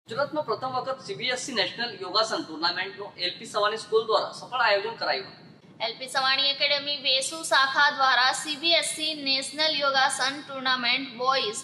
ગુજરાતમાં પ્રથમ વખત સીબીએસઈ નેશનલ યોગાસન ટુર્નામેન્ટનું એલપી સવાણી સ્કૂલ દ્વારા સફળ આયોજન કરાયું। એલપી સવાણી એકેડેમી વેસુ શાખા દ્વારા સીબીએસઈ નેશનલ યોગાસન ટુર્નામેન્ટ બોયઝ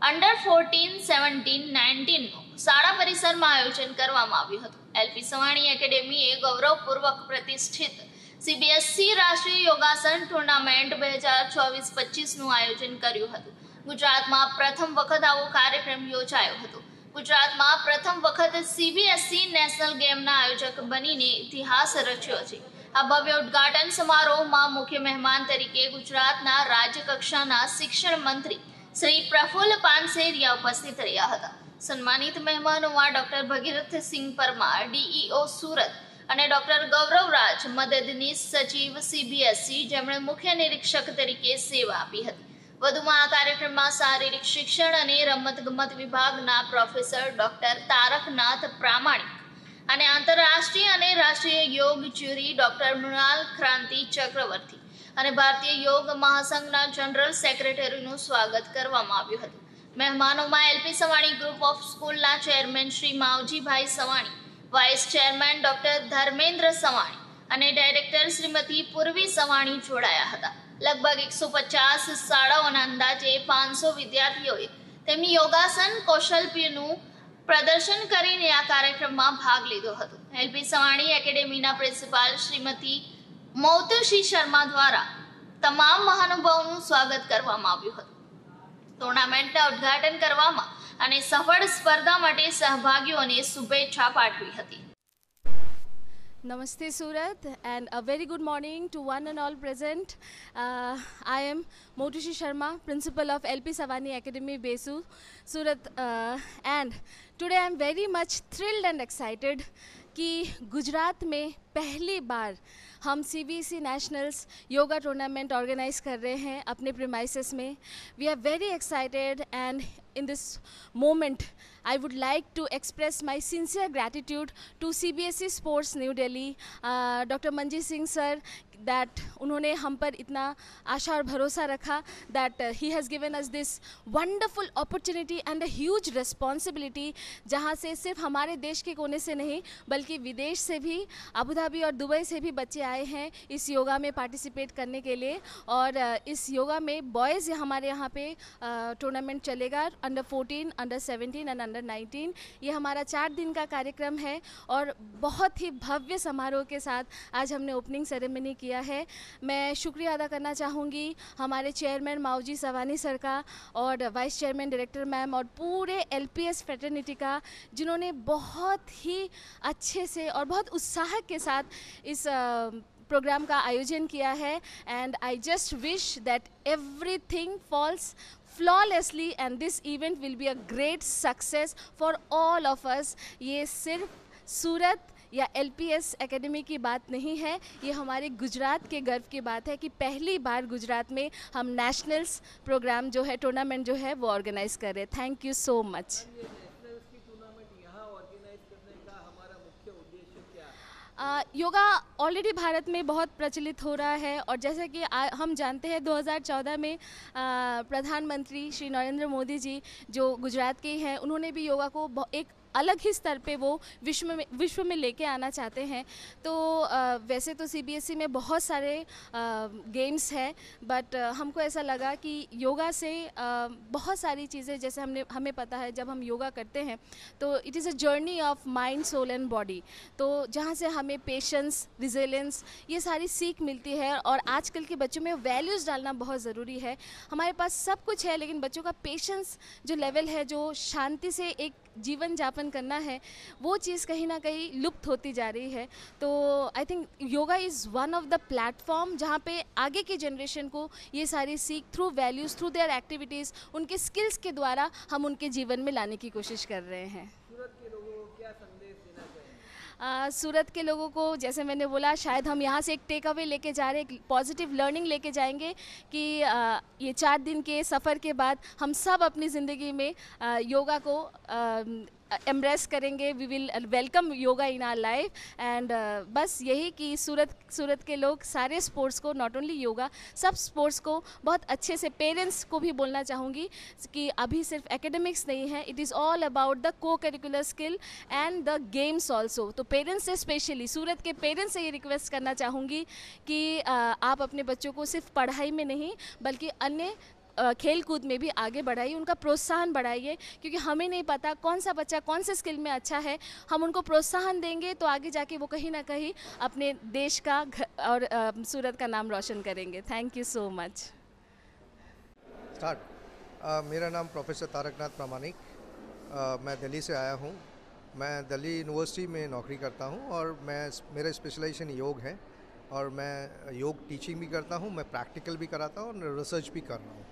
અંડર 14, 17, 19 શાળા પરિસરમાં આયોજન કરવામાં આવ્યું હતું। એલપી સવાણી એકેડેમીએ ગૌરવપૂર્વક પ્રતિષ્ઠિત સીબીએસઈ રાષ્ટ્રીય યોગાસન ટુર્નામેન્ટ 2024-25નું આયોજન કર્યું હતું। ગુજરાતમાં પ્રથમ વખત આવો કાર્યક્રમ યોજાયો હતો। ગુજરાતમાં પ્રથમ વખત સીબીએસઈ નેશનલ ગેમના આયોજક બનીને ઇતિહાસ રચ્યો છે। આ ભવ્ય ઉદ્ઘાટન સમારોહમાં મુખ્ય મહેમાન તરીકે ગુજરાતના રાજ્યકક્ષાના શિક્ષણ મંત્રી શ્રી પ્રફુલ્લ પાનસેરિયા ઉપસ્થિત રહ્યા હતા। સન્માનિત મહેમાનોમાં ડોક્ટર ભગીરથસિંહ પરમાર, ડીઈઓ સુરત અને ડોક્ટર ગૌરવરાજ, મદદનીશ સચિવ સીબીએસઈ, જેમણે મુખ્ય નિરીક્ષક તરીકે સેવા આપી હતી। વધુમાં આ કાર્યક્રમમાં શારીરિક શિક્ષણ અને રમતગમત વિભાગના પ્રોફેસર ડોક્ટર તારકનાથ પ્રામાણિક અને આંતરરાષ્ટ્રીય અને રાષ્ટ્રીય યોગ જ્યુરી ડોક્ટર મૃણાલ ક્રાંતિ ચક્રવર્તી અને ભારતીય યોગ મહાસંઘના જનરલ સેક્રેટરીનું સ્વાગત કરવામાં આવ્યું હતું। મહેમાનોમાં એલપી સવાણી ગ્રુપ ઓફ સ્કૂલના chairman Shri Mavjibhai Savani, vice chairman doctor Dharmendra Savani અને ડાયરેક્ટર શ્રીમતી પૂર્વી સવાણી જોડાયા હતા। લગભગ 150 શાળાઓના અંદાજે 500 વિદ્યાર્થીઓએ તેમની યોગાસન કૌશલ્યનું પ્રદર્શન કરીને આ કાર્યક્રમમાં ભાગ લીધો હતો। એલપી સવાણી એકેડેમીના પ્રિન્સિપાલ શ્રીમતી મોતુશી શર્મા દ્વારા તમામ મહાનુભાવોનું સ્વાગત કરવામાં આવ્યું હતું। ટુર્નામેન્ટના ઉદ્ઘાટન કરવામાં અને સફળ સ્પર્ધા માટે સહભાગીઓને શુભેચ્છા પાઠવી હતી। Namaste Surat, and a very good morning to one and all present. I am Motushi Sharma, principal of LP Savani Academy, Besu, Surat, and today I am very much thrilled and excited कि गुजरात में पहली बार हम CBSE nationals yoga tournament organise कर रहे हैं अपने premises में। We are very excited and in this moment I would like to express my sincere gratitude to CBSE Sports New Delhi, Dr. Manjeet Singh sir, that उन्होंने हम पर इतना आशा और भरोसा रखा, that he has given us this wonderful opportunity and a huge responsibility, जहाँ से सिर्फ हमारे देश के कोने से नहीं बल्कि विदेश से भी, अबू धाबी और दुबई से भी बच्चे आए हैं इस योगा में पार्टिसिपेट करने के लिए। और इस योगा में बॉयज़ हमारे यहाँ पे टूर्नामेंट चलेगा अंडर 14, अंडर 17 एंड अंडर 19। ये हमारा 4 दिन का कार्यक्रम है और बहुत ही भव्य समारोह के साथ आज हमने ओपनिंग सेरेमनी किया है। मैं शुक्रिया अदा करना चाहूँगी हमारे चेयरमैन मावजी सवानी सर का और वाइस चेयरमैन डायरेक्टर मैम और पूरे एलपीएस फ्रेटर्निटी का, जिन्होंने बहुत ही अच्छे से और बहुत उत्साह के साथ इस प्रोग्राम का आयोजन किया है। And I just wish that everything falls flawlessly and this event will be a great success for all of us। ये सिर्फ सूरत या एलपीएस एकेडमी की बात नहीं है, ये हमारे गुजरात के गर्व की बात है कि पहली बार गुजरात में हम नेशनल्स प्रोग्राम जो है, टूर्नामेंट जो है वो ऑर्गेनाइज कर रहे हैं। Thank you so much. Yoga already Bharat में बहुत प्रचलित हो रहा है और जैसे कि हम जानते हैं 2014 में प्रधानमंत्री श्री नरेंद्र मोदी जी जो गुजरात के हैं, उन्होंने भी योगा को एक अलग ही स्तर पे वो विश्व में लेके आना चाहते हैं। तो वैसे तो सीबीएसई में बहुत सारे गेम्स हैं, बट हमको ऐसा लगा कि योगा से बहुत सारी चीज़ें, जैसे हमें पता है जब हम योगा करते हैं तो it is a journey of mind, soul and body, तो जहाँ से हमें पेशेंस, रिजिलेंस, ये सारी सीख मिलती है। और आजकल के बच्चों में वैल्यूज़ डालना बहुत ज़रूरी है। हमारे पास सब कुछ है लेकिन बच्चों का पेशेंस जो लेवल है, जो शांति से एक जीवन यापन करना है, वो चीज़ कहीं ना कहीं लुप्त होती जा रही है। तो I think yoga is one of the platform जहाँ पे आगे की जनरेशन को ये सारी सीख through values, through their activities, उनके स्किल्स के द्वारा हम उनके जीवन में लाने की कोशिश कर रहे हैं। सूरत के लोगों को जैसे मैंने बोला, शायद हम यहाँ से एक टेक अवे लेके जा रहे हैं, एक पॉजिटिव लर्निंग लेके जाएंगे कि ये 4 दिन के सफ़र के बाद हम सब अपनी ज़िंदगी में योगा को एम्ब्रेस करेंगे, we will welcome yoga in our life. And बस यही कि सूरत के लोग सारे स्पोर्ट्स को, नॉट ओनली योगा, सब स्पोर्ट्स को बहुत अच्छे से, पेरेंट्स को भी बोलना चाहूँगी कि अभी सिर्फ एकेडमिक्स नहीं है, it is all about the co curricular skill and the games also. तो पेरेंट्स से, स्पेशली सूरत के पेरेंट्स से ये रिक्वेस्ट करना चाहूँगी कि आप अपने बच्चों को सिर्फ पढ़ाई में नहीं बल्कि अन्य खेल कूद में भी आगे बढ़ाइए, उनका प्रोत्साहन बढ़ाइए, क्योंकि हमें नहीं पता कौन सा बच्चा कौन से स्किल में अच्छा है। हम उनको प्रोत्साहन देंगे तो आगे जाके वो कहीं ना कहीं अपने देश का और सूरत का नाम रोशन करेंगे। Thank you so much. Start. मेरा नाम प्रोफेसर तारकनाथ प्रामाणिक, मैं दिल्ली से आया हूँ। मैं दिल्ली यूनिवर्सिटी में नौकरी करता हूँ और मेरा स्पेशलाइजेशन योग है और मैं योग टीचिंग भी करता हूँ, मैं प्रैक्टिकल भी कराता हूँ और रिसर्च भी कर रहा हूँ।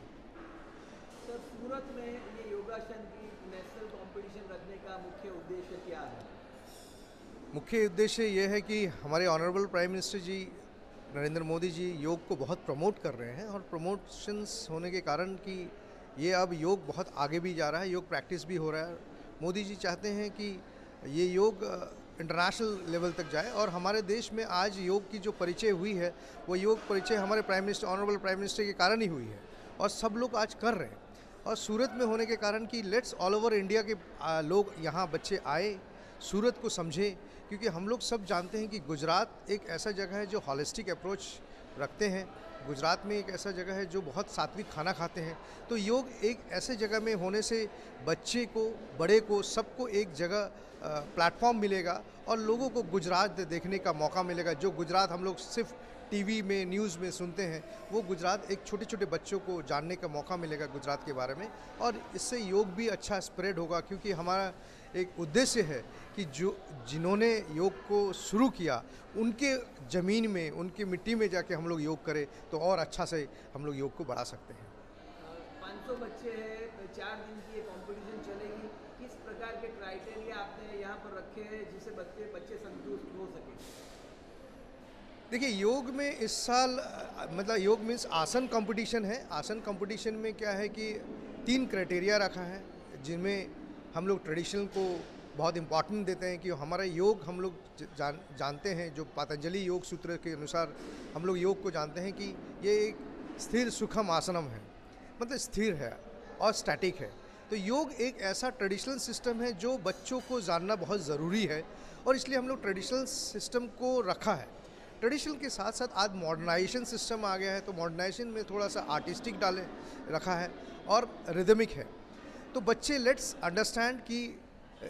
सर, सूरत में ये योगासन की नेशनल कंपटीशन रखने का मुख्य उद्देश्य क्या है? मुख्य उद्देश्य ये है कि हमारे ऑनरेबल प्राइम मिनिस्टर जी नरेंद्र मोदी जी योग को बहुत प्रमोट कर रहे हैं और प्रमोशंस होने के कारण कि ये अब योग बहुत आगे भी जा रहा है, योग प्रैक्टिस भी हो रहा है। मोदी जी चाहते हैं कि ये योग इंटरनेशनल लेवल तक जाए और हमारे देश में आज योग की जो परिचय हुई है वो योग परिचय हमारे prime minister, honourable prime minister के कारण ही हुई है और सब लोग आज कर रहे हैं। और सूरत में होने के कारण कि लेट्स ऑल ओवर इंडिया के लोग यहाँ बच्चे आए, सूरत को समझे, क्योंकि हम लोग सब जानते हैं कि गुजरात एक ऐसा जगह है जो हॉलिस्टिक अप्रोच रखते हैं। गुजरात में एक ऐसा जगह है जो बहुत सात्विक खाना खाते हैं। तो योग एक ऐसे जगह में होने से बच्चे को, बड़े को, सबको एक जगह प्लेटफॉर्म मिलेगा और लोगों को गुजरात देखने का मौका मिलेगा। जो गुजरात हम लोग सिर्फ टीवी में, न्यूज़ में सुनते हैं, वो गुजरात एक छोटे छोटे बच्चों को जानने का मौका मिलेगा गुजरात के बारे में। और इससे योग भी अच्छा स्प्रेड होगा, क्योंकि हमारा एक उद्देश्य है कि जिन्होंने योग को शुरू किया उनके ज़मीन में, उनकी मिट्टी में जाके हम लोग योग करें तो और अच्छा से हम लोग योग को बढ़ा सकते हैं। 500 बच्चे हैं, 4 दिन की ये कंपटीशन चलेगी। किस प्रकार के क्राइटेरिया आपने यहाँ पर रखे हैं जिससे बच्चे संतुष्ट हो सके? देखिए, योग में इस साल मतलब योग मीन्स आसन कंपटीशन है। आसन कंपटीशन में क्या है कि 3 क्राइटेरिया रखा है, जिनमें हम लोग ट्रेडिशनल को बहुत इम्पॉर्टेंट देते हैं कि हमारा योग हम लोग जानते हैं, जो पतंजलि योग सूत्र के अनुसार हम लोग योग को जानते हैं कि ये एक स्थिर सुखम आसनम है, मतलब स्थिर है और स्टैटिक है। तो योग एक ऐसा ट्रेडिशनल सिस्टम है जो बच्चों को जानना बहुत ज़रूरी है और इसलिए हम लोग ट्रेडिशनल सिस्टम को रखा है। ट्रेडिशनल के साथ साथ आज मॉडर्नाइजेशन सिस्टम आ गया है, तो मॉडर्नाइजेशन में थोड़ा सा आर्टिस्टिक रखा है और रिदमिक है। तो बच्चे लेट्स अंडरस्टैंड कि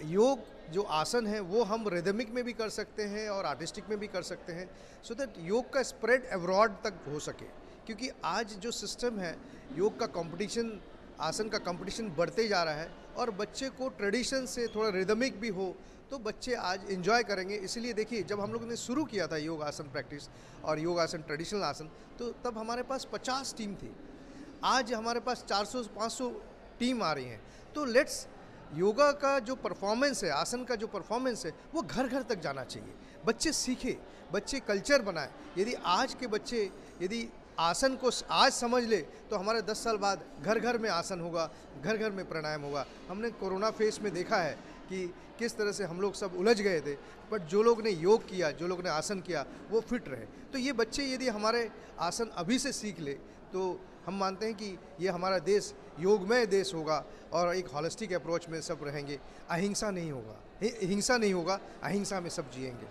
योग जो आसन है वो हम रिदमिक में भी कर सकते हैं और आर्टिस्टिक में भी कर सकते हैं, सो दैट योग का स्प्रेड अब्रॉड तक हो सके। क्योंकि आज जो सिस्टम है योग का कंपटीशन, आसन का कंपटीशन बढ़ते जा रहा है और बच्चे को ट्रेडिशन से थोड़ा रिदमिक भी हो तो बच्चे आज एंजॉय करेंगे। इसलिए देखिए, जब हम लोगों ने शुरू किया था योग आसन प्रैक्टिस और योग आसन ट्रेडिशनल आसन, तो तब हमारे पास 50 टीम थी। आज हमारे पास 400-500 टीम आ रही हैं। तो लेट्स योगा का जो परफॉर्मेंस है, आसन का जो परफॉर्मेंस है, वो घर घर तक जाना चाहिए। बच्चे सीखे, बच्चे कल्चर बनाए। यदि आज के बच्चे यदि आसन को आज समझ ले तो हमारे 10 साल बाद घर घर में आसन होगा, घर घर में प्राणायाम होगा। हमने कोरोना फेज में देखा है कि किस तरह से हम लोग सब उलझ गए थे, बट जो लोग ने योग किया, जो लोग ने आसन किया, वो फिट रहे। तो ये बच्चे यदि हमारे आसन अभी से सीख ले तो हम मानते हैं कि ये हमारा देश योगमय देश होगा और एक हॉलिस्टिक अप्रोच में सब रहेंगे। अहिंसा नहीं होगा, हिंसा नहीं होगा, अहिंसा में सब जिएंगे।